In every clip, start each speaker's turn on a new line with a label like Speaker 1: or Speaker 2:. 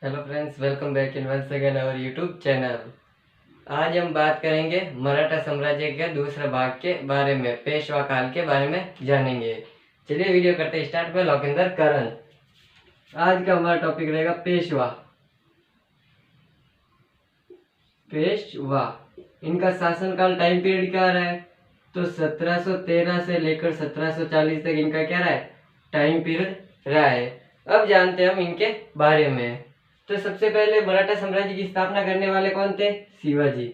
Speaker 1: Hello friends, welcome back in once again our YouTube channel. आज हम बात करेंगे मराठा साम्राज्य के दूसरे भाग के बारे में, पेशवा काल के बारे में जानेंगे। चलिए वीडियो करते स्टार्ट में लौकिंदर करण। आज का हमारा टॉपिक रहेगा पेशवा। पेशवा इनका शासनकाल टाइम पीरियड क्या रहा है? तो 1713 से लेकर 1740 तक इनका क्या रहा है? टाइम पीरियड रहा है। अब जानते हैं हम इनके बारे में। तो सबसे पहले मराठा साम्राज्य की स्थापना करने वाले कौन थे? शिवाजी।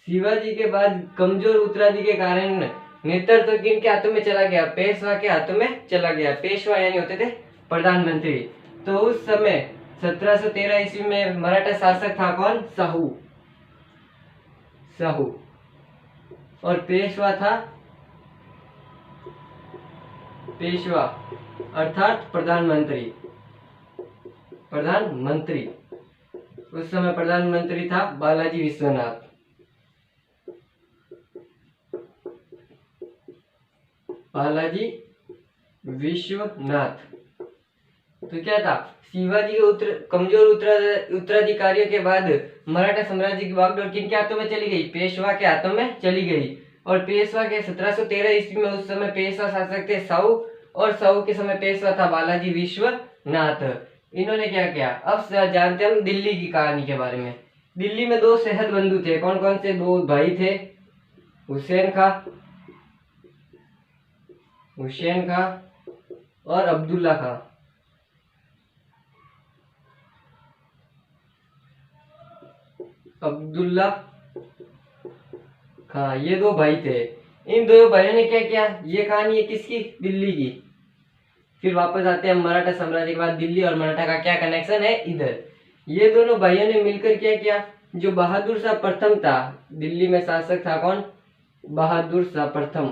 Speaker 1: शिवाजी के बाद कमजोर उत्तराधिकारी के कारण नेतृत्व किनके हाथों में चला गया? पेशवा के हाथों में चला गया। पेशवा यानी होते थे प्रधानमंत्री। तो उस समय 1713 ईस्वी में मराठा शासक था कौन? शाहू। शाहू और पेशवा था पेशवा अर्थात प्रधानमंत्री। प्रधानमंत्री उस समय प्रधानमंत्री था बालाजी विश्वनाथ। बालाजी विश्वनाथ। तो क्या था? शिवाजी के कमजोर उत्तराधिकारियों के बाद मराठा साम्राज्य की बागडोर किनके हाथों में चली गई? पेशवा के हाथों में चली गई। और पेशवा के 1713 ईस्वी में उस समय पेशवा शासक थे साहू, और साहू के समय पेशवा था बालाजी विश्वनाथ। इन्होंने क्या किया? अब जानते हम दिल्ली की कहानी के बारे में। दिल्ली में दो सेहत बंधु थे। कौन कौन से दो भाई थे? हुसैन खां और अब्दुल्ला खां। अब्दुल्ला खां ये दो भाई थे। इन दो भाइयों ने क्या किया? ये कहानी है किसकी? दिल्ली की। फिर वापस आते हैं मराठा साम्राज्य के बाद दिल्ली और मराठा का क्या कनेक्शन है इधर। ये दोनों भाइयों ने मिलकर क्या किया? जो बहादुर शाह प्रथम था, दिल्ली में शासक था कौन? बहादुर शाह प्रथम।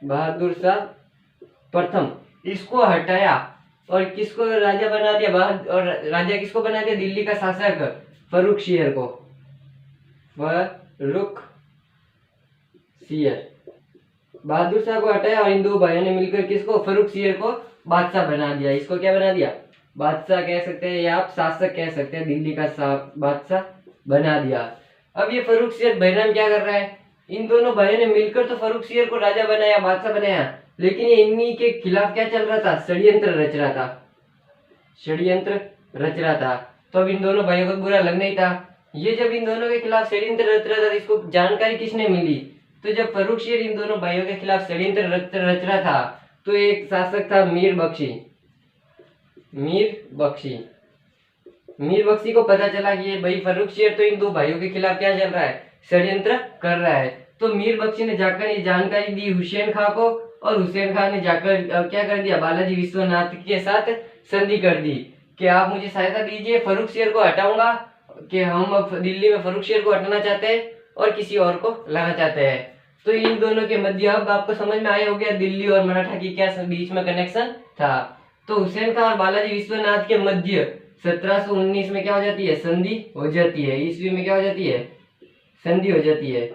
Speaker 1: बहादुर शाह प्रथम इसको हटाया और किसको राजा बना दिया? और राजा किसको बना दिया? दिल्ली का शासक फर्रुखसियर को। फर्रुखसियर बहादुर शाह को हटाया और इन दो भाइयों ने मिलकर किसको? फर्रुखसियर को बादशाह बना दिया। इसको क्या बना दिया? बादशाह कह सकते हैं या आप शासक कह सकते हैं। दिल्ली का बादशाह बना दिया। अब ये फर्रुखसियर बहरम क्या कर रहा है? इन दोनों भाइयों ने मिलकर तो फर्रुखसियर को राजा बनाया, बादशाह बनाया, लेकिन ये इन्हीं के खिलाफ क्या चल रहा था? षड्यंत्र रच रहा था। षड्यंत्र रच रहा था। तो अब इन दोनों भाइयों को बुरा लगना ही था। ये जब इन दोनों के खिलाफ षड्यंत्र रच रहा था, इसको जानकारी किसने मिली? तो जब फर्रुखसियर इन दोनों भाइयों के खिलाफ षड्यंत्र रच रहा था, तो एक शासक था मीर बख्शी। मीर बख्शी को पता चला कि ये भाई फर्रुखसियर तो इन दो भाइयों के खिलाफ क्या चल रहा है? षड्यंत्र कर रहा है। तो मीर बख्शी ने जाकर ये जानकारी दी हुसैन खां को, और हुसैन खां ने जाकर क्या कर दिया? बालाजी विश्वनाथ के साथ संधि कर दी कि आप मुझे सहायता दीजिए, फर्रुखसियर को हटाऊंगा, कि हम अब दिल्ली में फर्रुखसियर को हटाना चाहते हैं और किसी और को लाना चाहते हैं। तो इन दोनों के मध्य अब आपको समझ में आया हो गया दिल्ली और मराठा की क्या बीच में कनेक्शन था। तो हुसैन खां और बालाजी विश्वनाथ के मध्य 1719 में क्या हो जाती है? संधि हो जाती है। ईस्वी में क्या हो जाती है? संधि हो जाती है।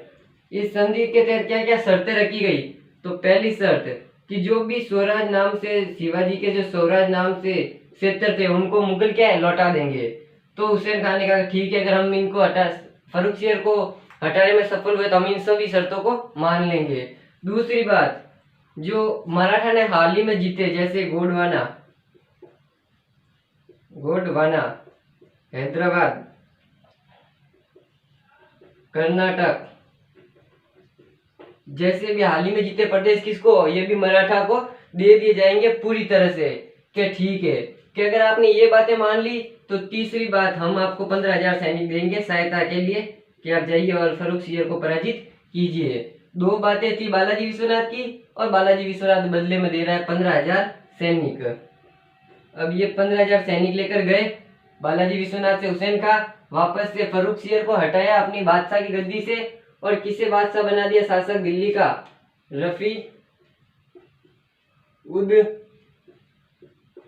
Speaker 1: इस संधि के तहत क्या क्या शर्तें रखी गई? तो पहली शर्त कि जो भी स्वराज नाम से, शिवाजी के जो स्वराज नाम से क्षेत्र थे, उनको मुगल क्या है? लौटा देंगे। तो हुसैन खान ने कहा ठीक है, अगर हम इनको फर्रुखसियर को हटाने में सफल हुए तो हम इन सभी शर्तों को मान लेंगे। दूसरी बात, जो मराठा ने हाल ही में जीते, जैसे गोंडवाना, हैदराबाद, कर्नाटक, जैसे भी हाल ही में जीते प्रदेश, किसको? ये भी मराठा को दे दिए जाएंगे पूरी तरह से। क्या ठीक है कि अगर आपने ये बातें मान ली तो तीसरी बात, हम आपको 15,000 सैनिक देंगे सहायता के लिए कि आप जाइए और फर्रुखसियर को पराजित कीजिए। दो बातें थी बालाजी विश्वनाथ की, और बालाजी विश्वनाथ बदले में दे रहा है 15,000 सैनिक। अब ये 15,000 सैनिक लेकर गए बालाजी विश्वनाथ से हुसैन खां, वापस से फर्रुखसियर को हटाया अपनी बादशाह की गद्दी से, और किसे बादशाह बना दिया? शासक दिल्ली का रफी उद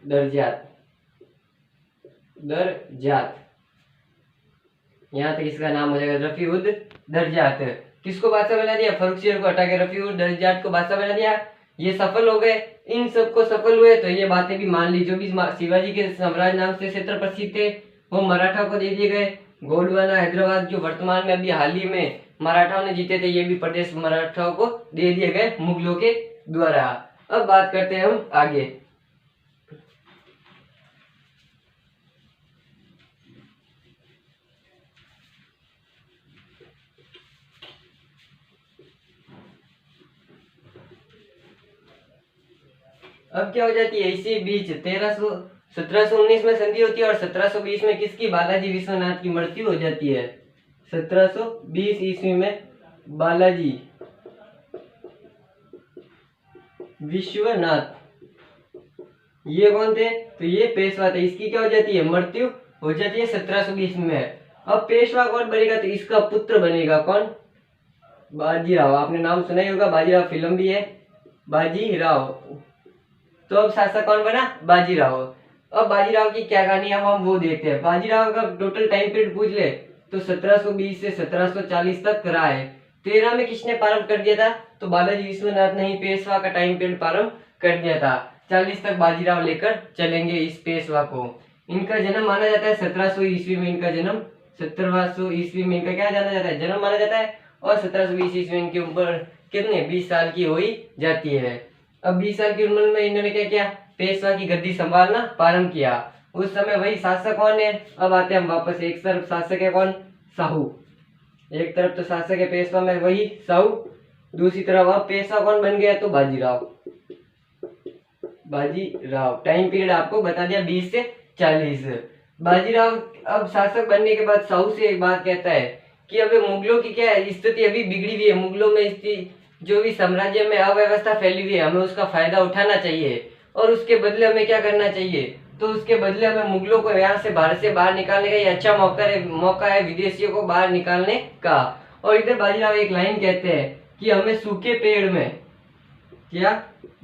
Speaker 1: दरजात। यहाँ तक इसका नाम हो जाएगा रफी उद दरजात। किसको बादशाह बना दिया? फर्रुखसियर को हटा के रफी उद दरजात को बादशाह बना दिया। ये सफल हो गए। इन सबको सफल हुए तो ये बातें भी मान ली, जो भी शिवाजी के साम्राज्य नाम से क्षेत्र प्रसिद्ध थे वो मराठा को दे दिए गए। गोंडवाना, हैदराबाद जो वर्तमान में अभी हाल ही में मराठाओं ने जीते थे, ये भी प्रदेश मराठाओं को दे दिए गए मुगलों के द्वारा। अब बात करते हैं हम आगे। अब क्या हो जाती है, इसी बीच 1719 में संधि होती है और 1720 में किसकी, बालाजी विश्वनाथ की मृत्यु हो जाती है। 1720 ईस्वी में बालाजी विश्वनाथ, ये कौन थे, तो ये पेशवा थे। इसकी क्या हो जाती है, मृत्यु हो जाती है 1720 में। अब पेशवा कौन बनेगा, तो इसका पुत्र बनेगा कौन, बाजीराव। आपने नाम सुना ही होगा, बाजीराव फिल्म भी है, बाजीराव। तो अब शासक कौन बना, बाजीराव। अब बाजीराव की क्या कहानी है हम वो देखते हैं। बाजीराव का टोटल टाइम पीरियड पूछ ले तो 1720 से 1740 तक रहा है। 13 में किसने प्रारंभ कर दिया था, तो बालाजी विश्वनाथ ने ही पेशवा का टाइम पीरियड प्रारंभ कर दिया था। 40 तक बाजीराव लेकर चलेंगे इस पेशवा को। इनका जन्म माना जाता है 1700 ईस्वी में, इनका जन्म 1700 ईस्वी में इनका क्या जाना जाता है, जन्म माना जाता है। और 1720 ईस्वी में इनकी उम्र कितने, 20 साल की हो ही जाती है। अब 20 साल की उम्र में इन्होंने क्या किया, पेशवा की गद्दी संभालना प्रारंभ किया। उस समय वही शासक कौन है, अब आते हैं हम वापस। एक तरफ शासक है कौन, साहू। एक तरफ तो शासक है पेशवा में वही साहू, दूसरी तरफ अब पेशवा कौन बन गया, तो बाजीराव। बाजीराव टाइम पीरियड आपको बता दिया 20 से 40। बाजीराव अब शासक बनने के बाद साहू से एक बात कहता है कि अब मुगलों की क्या स्थिति अभी बिगड़ी हुई है, मुगलों में स्थिति जो भी साम्राज्य में अव्यवस्था फैली हुई है, हमें उसका फायदा उठाना चाहिए और उसके बदले हमें क्या करना चाहिए, तो उसके बदले हमें मुगलों को यहाँ से भारत से बाहर निकालने का ये अच्छा मौका है विदेशियों को बाहर निकालने का। और इधर बाजीराव एक लाइन कहते हैं कि हमें सूखे पेड़ में क्या,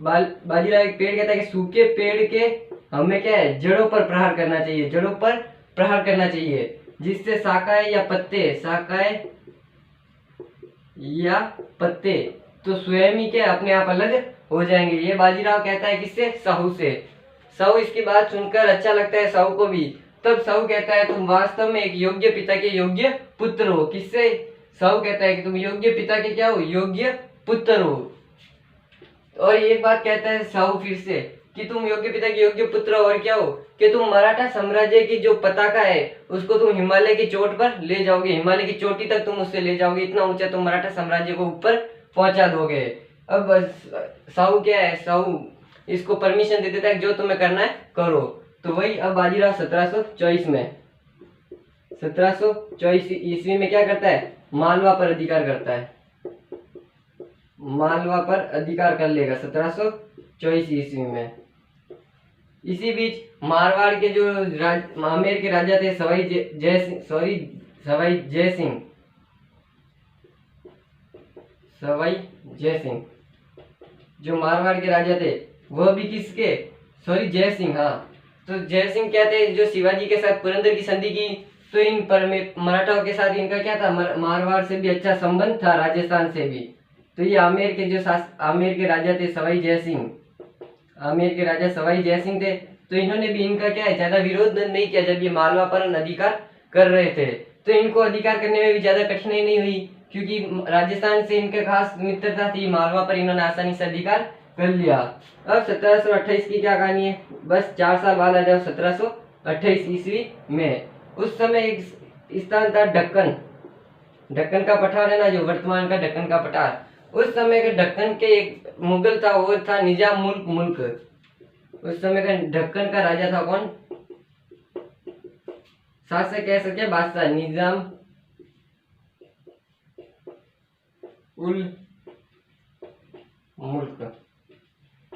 Speaker 1: बाजीराव एक पेड़ कहता है कि सूखे पेड़ के हमें क्या है, जड़ों पर प्रहार करना चाहिए, जड़ों पर प्रहार करना चाहिए, जिससे शाखाएं या पत्ते, शाखाएं या पत्ते तो स्वयं ही के अपने आप अलग हो जाएंगे। ये बाजीराव कहता है किससे, साहू से। साहू इसकी बात सुनकर अच्छा लगता है साहू को भी। तब साहू कहता है तुम वास्तव में एक योग्य पिता के योग्य पुत्र हो। किससे, साहू कहता है कि तुम योग्य पिता के क्या हो, योग्य पुत्र हो। और एक बात कहता है साहू फिर से कि तुम योग्य पिता के योग्य पुत्र हो, और क्या हो कि तुम मराठा साम्राज्य की जो पताका है उसको तुम हिमालय की चोट पर ले जाओगे, हिमालय की चोटी तक तुम उससे ले जाओगे, इतना ऊंचा तुम मराठा साम्राज्य को ऊपर पहुंचा दोगे। अब साहू क्या है, साहू इसको परमिशन दे देता है जो तुम्हें करना है करो। तो वही अब बाजीराव 1724 में, 1724 ईस्वी में क्या करता है, मालवा पर अधिकार करता है, मालवा पर अधिकार कर लेगा 1724 ईस्वी में। इसी बीच मारवाड़ के जो आमेर के राजा थे सवाई जय सिंह, जो मारवाड़ के राजा थे वह भी किसके, जय सिंह। हाँ, तो जय सिंह क्या थे, जो शिवाजी के साथ पुरंदर की संधि की, तो इन पर मराठाओं के साथ इनका क्या था, मारवाड़ से भी अच्छा संबंध था, राजस्थान से भी। तो ये आमेर के जो आमेर के राजा थे सवाई जय सिंह, आमेर के राजा सवाई जय सिंह थे। तो इन्होंने भी इनका क्या है, ज्यादा विरोध नहीं किया जब ये मालवा पर अधिकार कर रहे थे। तो इनको अधिकार करने में भी ज्यादा कठिनाई नहीं हुई, क्योंकि राजस्थान से इनके खास मित्रता थी, मालवा पर इन्होंने आसानी से अधिकार कर लिया। अब 1728 की क्या कहानी है, बस 4 साल बाद आ जाओ 1728 ईस्वी में। उस समय एक स्थान था ढक्कन, ढक्कन का पठार है ना, जो वर्तमान का ढक्कन का पठार, उस समय के ढक्कन के एक मुगल था, वो था निजाम मुल्क। उस समय का ढक्कन का राजा था कौन, शासक कह सकते बादशाह, निजाम उल मुल्क।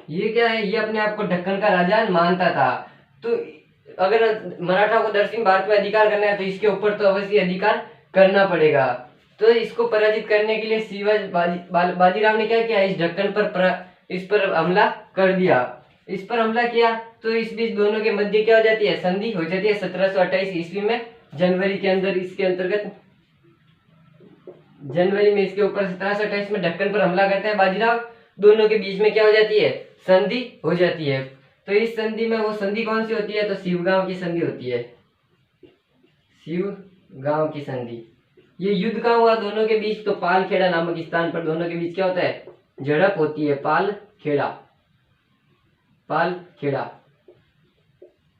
Speaker 1: ये क्या है, ये अपने आप को ढक्कन का राजा मानता था। तो अगर मराठा को दक्षिण भारत में अधिकार करना है तो इसके ऊपर तो अवश्य अधिकार करना पड़ेगा। तो इसको पराजित करने के लिए शिवाजी बाजीराव ने क्या किया, इस ढक्कन पर इस पर हमला कर दिया। इस पर हमला किया तो इस बीच दोनों के मध्य क्या हो जाती है, संधि हो जाती है 1728 ईस्वी में, जनवरी के अंदर। इसके अंतर्गत जनवरी में इसके ऊपर 1728 में ढक्कन पर हमला करता है बाजीराव। दोनों के बीच में क्या हो जाती है, संधि हो जाती है। तो इस संधि में वो संधि कौन सी होती है, तो शिवगांव की संधि होती है, शिवगांव की संधि। ये युद्ध का हुआ दोनों के बीच, तो पालखेड़ा नामक स्थान पर दोनों के बीच क्या होता है, झड़प होती है, पालखेड़ा। पालखेड़ा,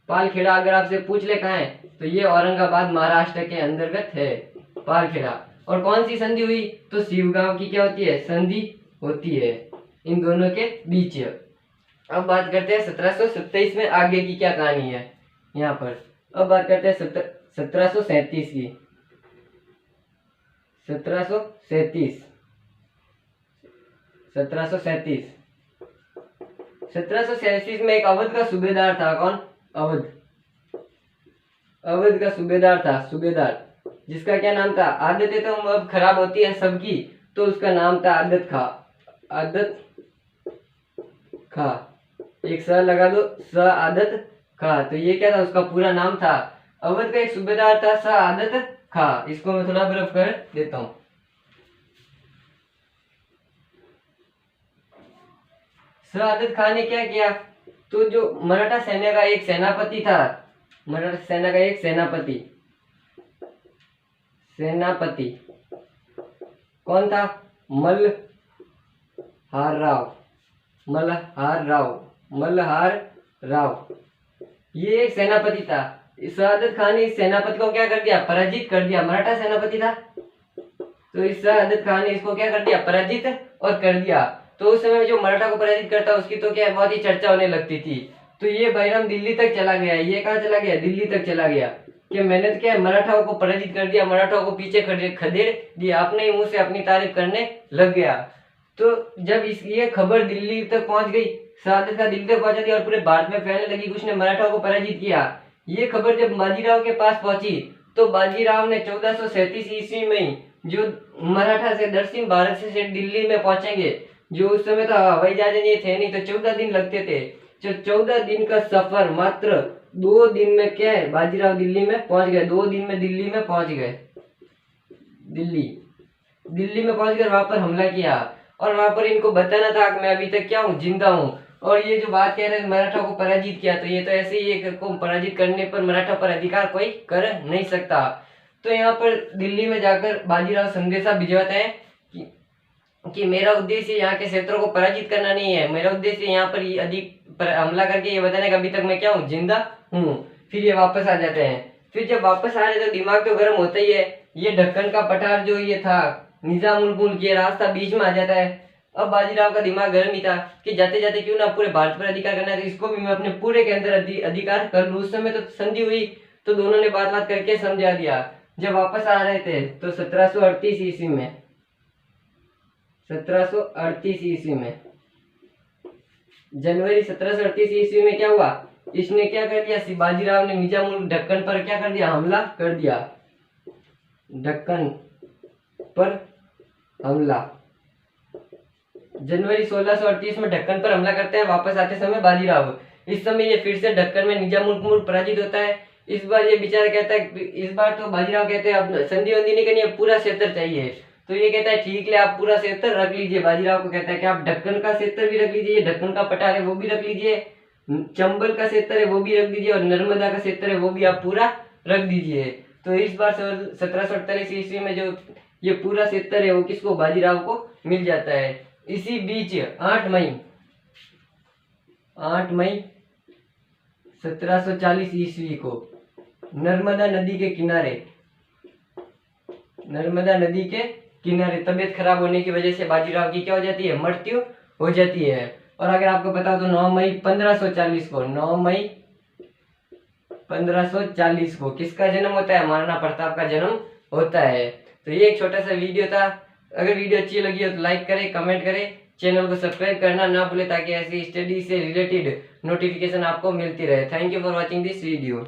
Speaker 1: पालखेड़ा अगर आपसे पूछ ले कहाँ है, तो ये औरंगाबाद महाराष्ट्र के अंतर्गत है पालखेड़ा। और कौन सी संधि हुई, तो शिवगांव की क्या होती है, संधि होती है इन दोनों के बीच। अब बात करते हैं 1727 में आगे की क्या कहानी है यहाँ पर। अब बात करते हैं 1737 की। 1737 में एक अवध का सूबेदार था। कौन, अवध का सूबेदार था, सूबेदार, जिसका क्या नाम था, आदतें तो अब खराब होती है सबकी, तो उसका नाम था आदत खा। आदत खा, एक स लगा दो, स आदत खा। तो ये क्या था, उसका पूरा नाम था। अवध का एक सूबेदार था, स आदत खा। इसको मैं थोड़ा बर्फ कर देता हूं। स आदत खान ने क्या किया, तो जो मराठा सेना का एक सेनापति था, मराठा सेना का एक सेनापति कौन था, मल्हार राव, ये एक सेनापति था। इस आदत खान ने इस सेनापति को क्या कर दिया, पराजित कर दिया। मराठा सेनापति था, तो इस आदत खान ने इसको क्या कर दिया, पराजित और कर दिया। तो उस समय जो मराठा को पराजित करता उसकी तो क्या बहुत ही चर्चा होने लगती थी। तो ये बैरम दिल्ली तक चला गया। ये कहाँ चला गया, दिल्ली तक चला गया कि मैंने तो क्या मराठाओं को पराजित कर दिया, मराठाओं को पीछे खदेड़ दिया। अपने ही मुंह से अपनी तारीफ करने लग गया। तो जब ये खबर दिल्ली तक पहुंच गई, सादत का दिल्ली तक पहुंचा दिया और पूरे भारत में फैलने लगी कि उसने मराठाओं को पराजित किया। ये खबर जब बाजीराव के पास पहुंची, तो बाजीराव ने 1437 ईस्वी में जो मराठा से दक्षिण भारत से दिल्ली में पहुंचेंगे, जो उस समय तो हवाई जहाज ये थे नहीं, तो 14 दिन लगते थे। जो 14 दिन का सफर मात्र 2 दिन में क्या है, बाजीराव दिल्ली में पहुंच गए। 2 दिन में दिल्ली में पहुंच गए। दिल्ली में पहुंच कर वहां पर हमला किया और वहां पर इनको बताना था कि मैं अभी तक क्या हूँ, जिंदा हूँ। और ये जो बात कह रहे हैं मराठा को पराजित किया, तो ये तो ऐसे ही एक को पराजित करने पर मराठा पर अधिकार कोई कर नहीं सकता। तो यहाँ पर दिल्ली में जाकर बाजीराव संदेशा भिजवाते हैं कि मेरा उद्देश्य यहाँ के क्षेत्रों को पराजित करना नहीं है, मेरा उद्देश्य यहाँ पर अधिक हमला करके ये बताने का अभी तक मैं क्या हूँ, जिंदा हूँ। फिर ये वापस आ जाते हैं। फिर जब वापस आ रहे तो दिमाग तो गर्म होता ही है। ये ढक्कन का पठार जो ये था, निजामुल मुल्क, ये रास्ता बीच में आ जाता है। अब बाजीराव का दिमाग गर्म ही था कि जाते जाते क्यों ना पूरे भारत पर अधिकार करना है, तो इसको भी मैं अपने पूरे के अंदर अधिकार कर लूँ। उस समय तो संधि हुई, तो दोनों ने बात करके समझा दिया। जब वापस आ रहे थे तो 1738 ईस्वी में 1738 ईस्वी में जनवरी 1738 ईस्वी में क्या हुआ, इसने क्या कर दिया, बाजीराव ने निजामुल ढक्कन पर क्या कर दिया, हमला कर दिया। ढक्कन पर हमला, जनवरी 1638 में ढक्कन पर हमला करते हैं वापस आते समय बाजीराव। इस समय ये फिर से ढक्कन में निजामुल पराजित होता है। इस बार ये बेचारा कहता है, इस बार तो बाजीराव कहते हैं अब संधि वंधि नहीं करनी है, पूरा क्षेत्र चाहिए। तो ये कहता है ठीक है आप पूरा क्षेत्र रख लीजिए। बाजीराव को कहता है कि आप ढक्कन का क्षेत्र भी रख लीजिए, ढक्कन का पठार है वो भी रख लीजिए, चंबल का क्षेत्र है वो भी रख दीजिए, और नर्मदा का क्षेत्र है वो भी आप पूरा रख दीजिए। तो इस बार 1748 ईस्वी में जो ये पूरा क्षेत्र है वो किसको, बाजीराव को मिल जाता है। इसी बीच 8 मई 1740 ईस्वी को नर्मदा नदी के किनारे तबीयत खराब होने की वजह से बाजीराव की क्या हो जाती है, मृत्यु हो जाती है। और अगर आपको पता हो तो 9 मई 1540 को किसका जन्म होता है, महाराणा प्रताप का जन्म होता है। तो ये एक छोटा सा वीडियो था। अगर वीडियो अच्छी लगी हो तो लाइक करें, कमेंट करें, चैनल को सब्सक्राइब करना ना भूले ताकि ऐसी स्टडी से रिलेटेड नोटिफिकेशन आपको मिलती रहे। Thank you for watching this video.